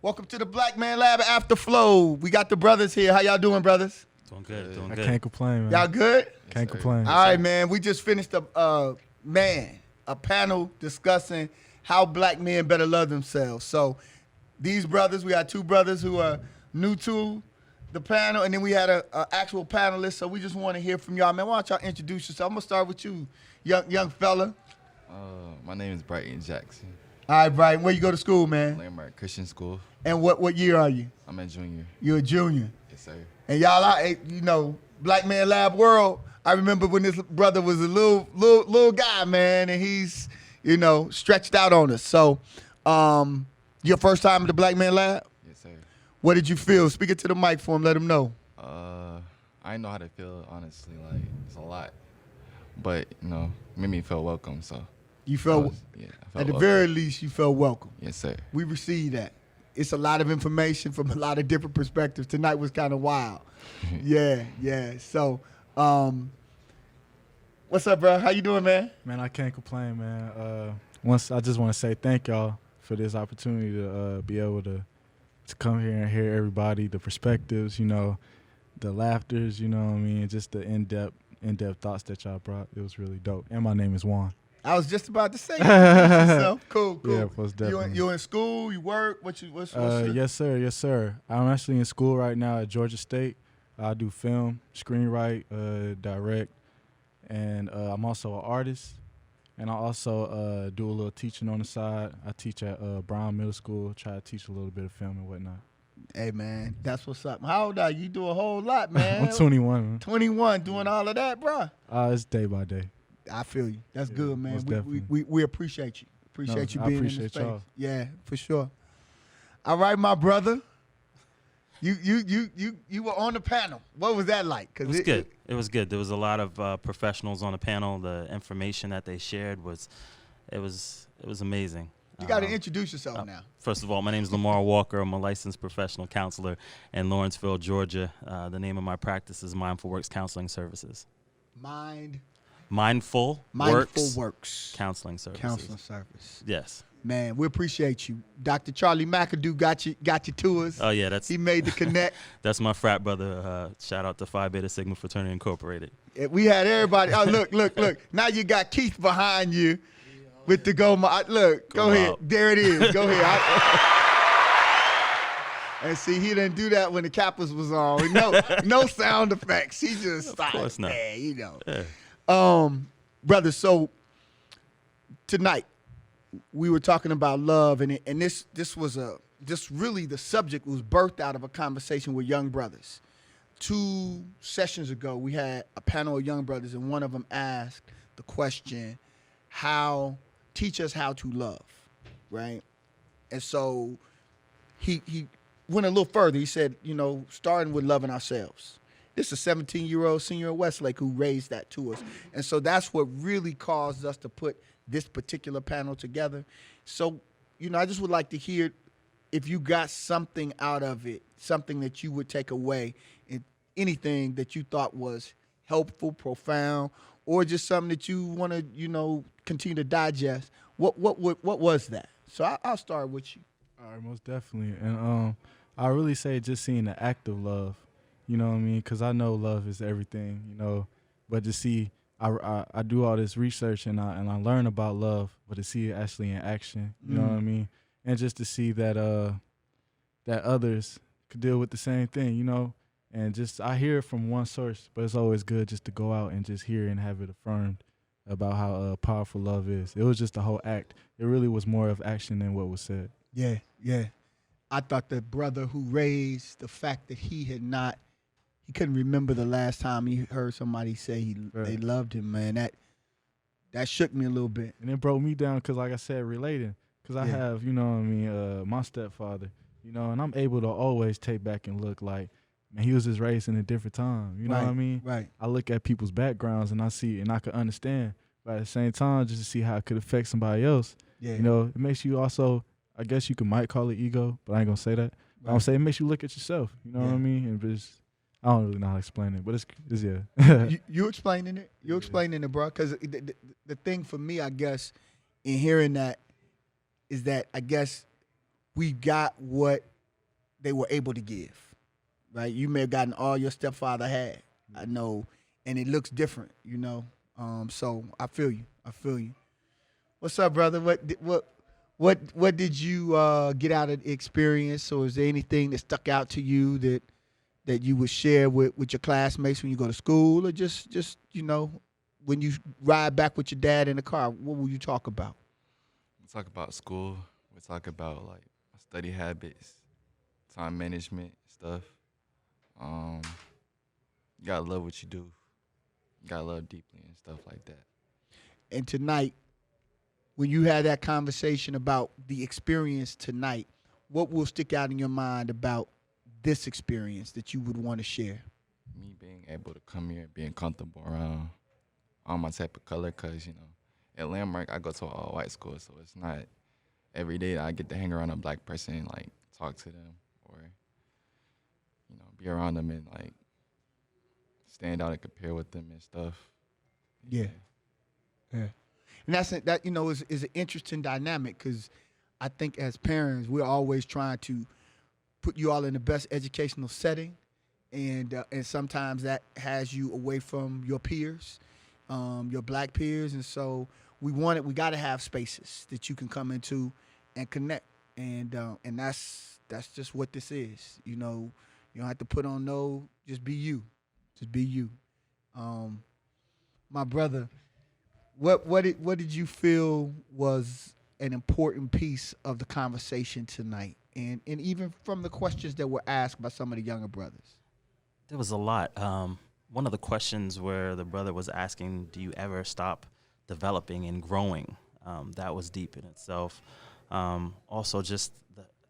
Welcome to the Black Man Lab AfterFlow. We got the brothers here. How y'all doing, brothers? Doing good, doing I good. can't complain, man. Y'all good? Can't complain. All right, man. We just finished a panel discussing how black men better love themselves. So these brothers, we had two brothers who are new to the panel, and then we had a actual panelist. So we just want to hear from y'all, man. Why don't y'all introduce yourself? I'm gonna start with you, young fella. My name is Brighton Jackson. All right, Brian. Where you go to school, man? Landmark Christian School. And what year are you? I'm a junior. You're a junior. Yes, sir. And y'all, Black Man Lab World. I remember when this brother was a little guy, man, and he's, stretched out on us. So, your first time at the Black Man Lab? Yes, sir. What did you feel? Speak it to the mic for him. Let him know. I didn't know how to feel, honestly. Like, it's a lot. But, made me feel welcome, so. You felt, I felt at the welcome. very least, you felt welcome. Yes, sir. We received that. It's a lot of information from a lot of different perspectives. Tonight was kind of wild. Yeah. So, what's up, bro? How you doing, man? Man, I can't complain, man. I just want to say thank y'all for this opportunity to be able to come here and hear everybody, the perspectives, the laughters, just the in-depth thoughts that y'all brought. It was really dope. And my name is Juan. I was just about to say yourself. Cool. Yeah, most definitely. You in school? You work? What's Yes, sir. I'm actually in school right now at Georgia State. I do film, screenwrite, direct, and I'm also an artist. And I also do a little teaching on the side. I teach at Brown Middle School, try to teach a little bit of film and whatnot. Hey, man, that's what's up. How old are you? You do a whole lot, man. I'm 21, man. 21, doing all of that, bro. It's day by day. I feel you. That's good, man. most definitely. We appreciate you. Appreciate you I being appreciate in the space. y'all. Yeah, for sure. All right, my brother. You were on the panel. What was that like? It was good. It was good. There was a lot of professionals on the panel. The information that they shared was amazing. You got to introduce yourself now. First of all, my name is Lamar Walker. I'm a licensed professional counselor in Lawrenceville, Georgia. The name of my practice is Mindful Works Counseling Services. Mindful Works Counseling Services. Counseling Service. Yes. Man, we appreciate you. Dr. Charlie McAdoo got you to us. Oh yeah, he made the connect. That's my frat brother. Shout out to Phi Beta Sigma Fraternity Incorporated. We had everybody. Oh look. Now you got Keith behind you with the go. Look, go ahead. Out. There it is. Go ahead. And see, he didn't do that when the Kappas was on. No sound effects. He just started. Of course not. Yeah. Brother. So tonight we were talking about love, and this really the subject was birthed out of a conversation with young brothers. 2 sessions ago, we had a panel of young brothers, and one of them asked the question, teach us how to love, right? And so he went a little further. He said, starting with loving ourselves. This is a 17-year-old senior at Westlake who raised that to us. And so that's what really caused us to put this particular panel together. So, I just would like to hear if you got something out of it, something that you would take away, and anything that you thought was helpful, profound, or just something that you want to, continue to digest. What was that? So I'll start with you. All right, most definitely. And I really say just seeing the act of love, you know what I mean? Because I know love is everything, but to see, I do all this research and I learn about love, but to see it actually in action, you know what I mean? And just to see that that others could deal with the same thing, and just I hear it from one source, but it's always good just to go out and just hear and have it affirmed about how powerful love is. It was just the whole act. It really was more of action than what was said. Yeah. I thought the brother who raised the fact that he couldn't remember the last time he heard somebody say they loved him, man. That shook me a little bit. And it broke me down because, like I said, relating. Because I have, my stepfather, and I'm able to always take back and look like, man, he was just raised in a different time. You know what I mean? Right. I look at people's backgrounds and I see and I can understand. But at the same time, just to see how it could affect somebody else, it makes you also, I guess you might call it ego, but I ain't going to say that. Right. I'm saying it makes you look at yourself. You know what I mean? And just, I don't really know how to explain it, but it's yeah. you explaining it? You're explaining it, bro. Because the thing for me, I guess, in hearing that is that I guess we got what they were able to give, right? You may have gotten all your stepfather had, I know, and it looks different, you know. So I feel you. I feel you. What's up, brother? What did you get out of the experience, or is there anything that stuck out to you that you would share with your classmates when you go to school, or just you know, when you ride back with your dad in the car? What will you talk about? We talk about school. We talk about like study habits, time management stuff. You gotta love what you do. You gotta love deeply and stuff like that. And tonight, when you had that conversation about the experience tonight, what will stick out in your mind about this experience that you would want to share? Me being able to come here and being comfortable around all my type of color, because, you know, at Landmark, I go to an all-white school, so it's not every day that I get to hang around a black person and, like, talk to them or, you know, be around them and, like, stand out and compare with them and stuff. Yeah. Yeah. And that you know, is an interesting dynamic, because I think as parents, we're always trying to put you all in the best educational setting, and sometimes that has you away from your peers, your black peers, and so we got to have spaces that you can come into and connect, and that's just what this is. You know, you don't have to put on just be you, my brother. What did you feel was an important piece of the conversation tonight, and even from the questions that were asked by some of the younger brothers? There was a lot. One of the questions where the brother was asking, do you ever stop developing and growing? That was deep in itself. Also, just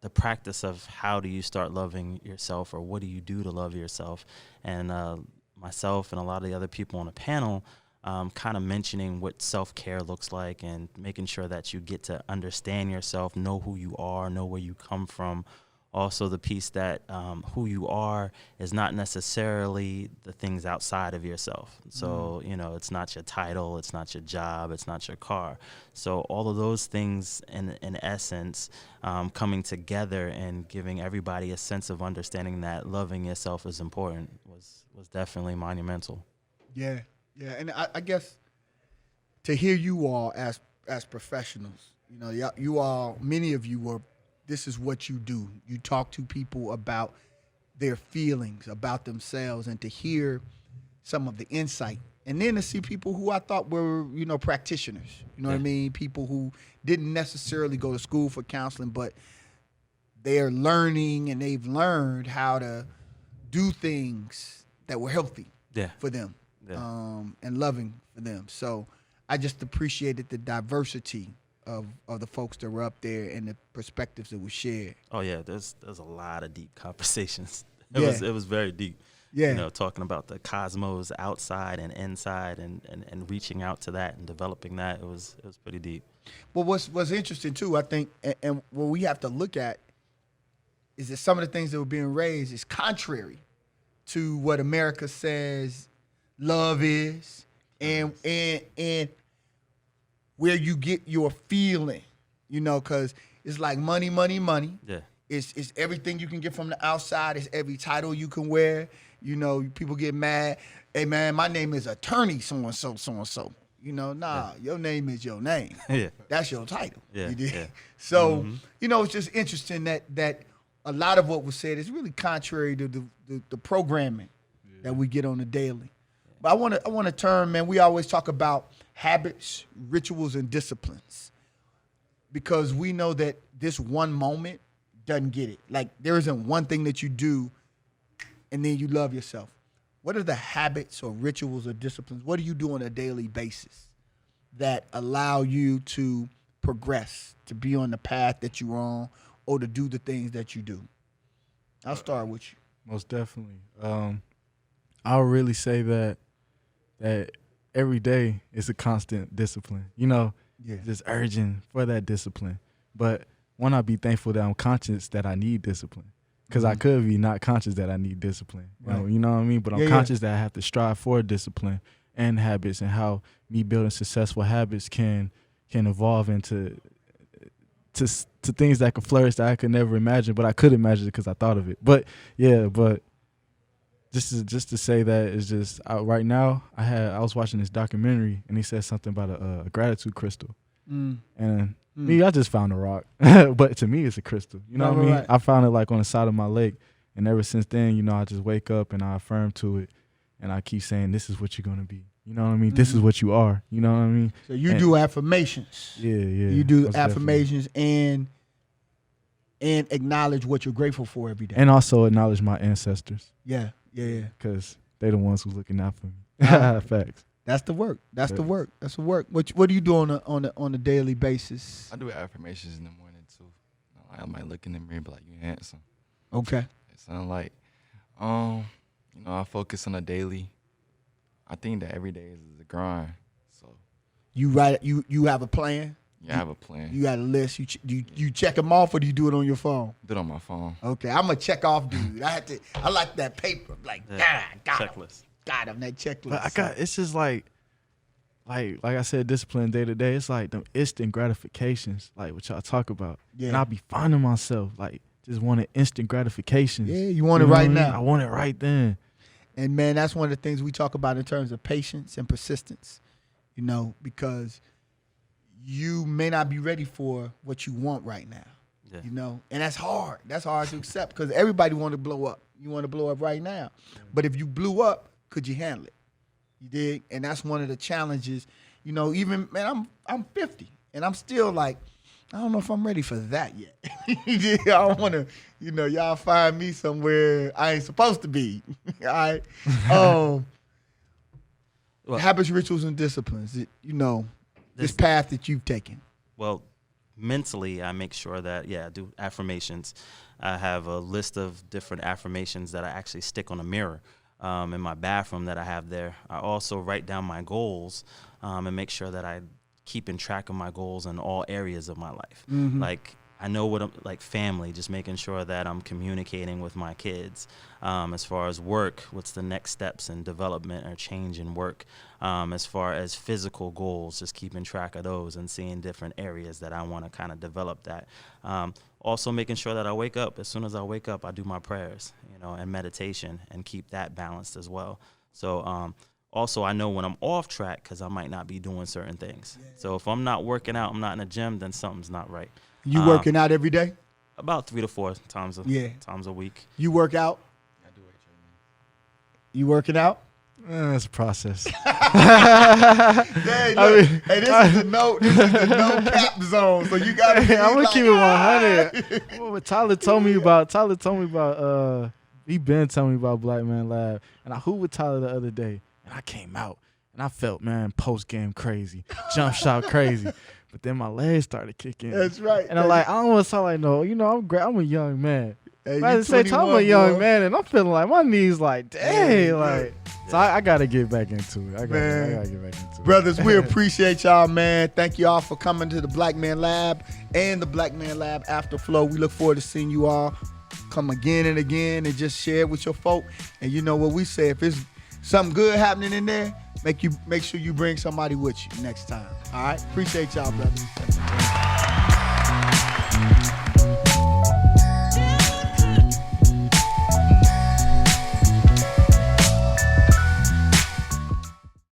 the practice of how do you start loving yourself, or what do you do to love yourself? And myself and a lot of the other people on the panel kind of mentioning what self-care looks like, and making sure that you get to understand yourself, know who you are, know where you come from. Also, the piece that who you are is not necessarily the things outside of yourself. So, you know, it's not your title, it's not your job, it's not your car. So all of those things, in essence, coming together and giving everybody a sense of understanding that loving yourself is important was definitely monumental. Yeah, yeah, and I guess to hear you all as professionals, you know, you all, many of you were. This is what you do. You talk to people about their feelings, about themselves, and to hear some of the insight. And then to see people who I thought were, you know, practitioners. You know what I mean? People who didn't necessarily go to school for counseling, but they're learning, and they've learned how to do things that were healthy for them, and loving for them. So I just appreciated the diversity of the folks that were up there and the perspectives that were shared. Oh yeah, there's a lot of deep conversations. It was very deep. Yeah. You know, talking about the cosmos outside and inside, and reaching out to that and developing that. It was pretty deep. Well, what's interesting too, I think, and what we have to look at is that some of the things that were being raised is contrary to what America says love is, and where you get your feeling, you know, because it's like money. Yeah. It's everything you can get from the outside. It's every title you can wear. You know, people get mad. Hey, man, my name is attorney so-and-so, so-and-so. You know, your name is your name. Yeah. That's your title. Yeah, You did? yeah. So, you know, it's just interesting that a lot of what was said is really contrary to the programming that we get on the daily. But I want to turn, man, we always talk about habits, rituals, and disciplines, because we know that this one moment doesn't get it. Like, there isn't one thing that you do and then you love yourself. What are the habits or rituals or disciplines? What do you do on a daily basis that allow you to progress, to be on the path that you're on, or to do the things that you do? I'll start with you. Most definitely. I'll really say that every day is a constant discipline. You know, just urging for that discipline. But one, I'll be thankful that I'm conscious that I need discipline, because I could be not conscious that I need discipline. Right. You know what I mean? But I'm conscious that I have to strive for discipline and habits, and how me building successful habits can evolve into to things that could flourish that I could never imagine, but I could imagine it because I thought of it. But yeah, but just to say that is just right now I was watching this documentary and he said something about a gratitude crystal, and me, I just found a rock, but to me it's a crystal. You know what I mean? Right. I found it like on the side of my lake, and ever since then, you know, I just wake up and I affirm to it, and I keep saying, "This is what you're gonna be." You know what I mean? This is what you are. You know what I mean? So you do affirmations. Yeah. You do affirmations and acknowledge what you're grateful for every day. And also acknowledge my ancestors. Yeah. Because they're the ones who's looking out for me. Facts. That's the work. That's the work. What do you do on a daily basis? I do affirmations in the morning too. I might look in the mirror and be like, "You handsome." Okay. It sounds like, you know, I focus on a daily. I think that every day is a grind. So you have a plan. Yeah, I have a plan. You got a list. You check them off, or do you do it on your phone? Do it on my phone. Okay, I'm a check off dude. I like that paper. Like, got checklist. Got him, that checklist. But it's just like I said, discipline day to day. It's like them instant gratifications, like what y'all talk about. Yeah. And I'll be finding myself like just wanting instant gratifications. Yeah, you want it right now. I want it right then. And man, that's one of the things we talk about in terms of patience and persistence, you know, because you may not be ready for what you want right now, you know, and that's hard. That's hard to accept because everybody want to blow up. You want to blow up right now. But if you blew up, could you handle it? You dig? And that's one of the challenges, you know, even, man, I'm 50 and I'm still like, I don't know if I'm ready for that yet. I don't want to, you know, y'all find me somewhere I ain't supposed to be. All right. Well, habits, rituals, and disciplines. You know, this path that you've taken. Well, mentally, I make sure that I do affirmations. I have a list of different affirmations that I actually stick on a mirror in my bathroom that I have there. I also write down my goals and make sure that I keeping track of my goals in all areas of my life. Like I know what I'm like family, just making sure that I'm communicating with my kids. As far as work, what's the next steps in development or change in work? As far as physical goals, just keeping track of those and seeing different areas that I want to kind of develop that. Also making sure that I wake up. As soon as I wake up, I do my prayers, you know, and meditation and keep that balanced as well. So also, I know when I'm off track because I might not be doing certain things. So if I'm not working out, I'm not in the gym, then something's not right. You working out every day? About 3 to 4 times a week. You work out? I do weight training. You working out? It's a process. Hey, this is the no cap zone. So you got. I'm gonna keep it 100. What Tyler told me about. He been telling me about Black Man Lab, and I hooped with Tyler the other day. And I came out, and I felt, man, post-game crazy, jump shot crazy. But then my legs started kicking. That's right. And I'm like, I don't want to sound like, no, you know, I'm a young man. Hey, I say, I'm a young man, and I'm feeling like my knees like, dang, So I got to get back into it. I got to get back into it. Brothers, we appreciate y'all, man. Thank you all for coming to the Black Man Lab and the Black Man Lab AfterFlow. We look forward to seeing you all come again and again and just share it with your folk. And you know what we say, if it's something good happening in there, make sure you bring somebody with you next time. All right? Appreciate y'all, brothers.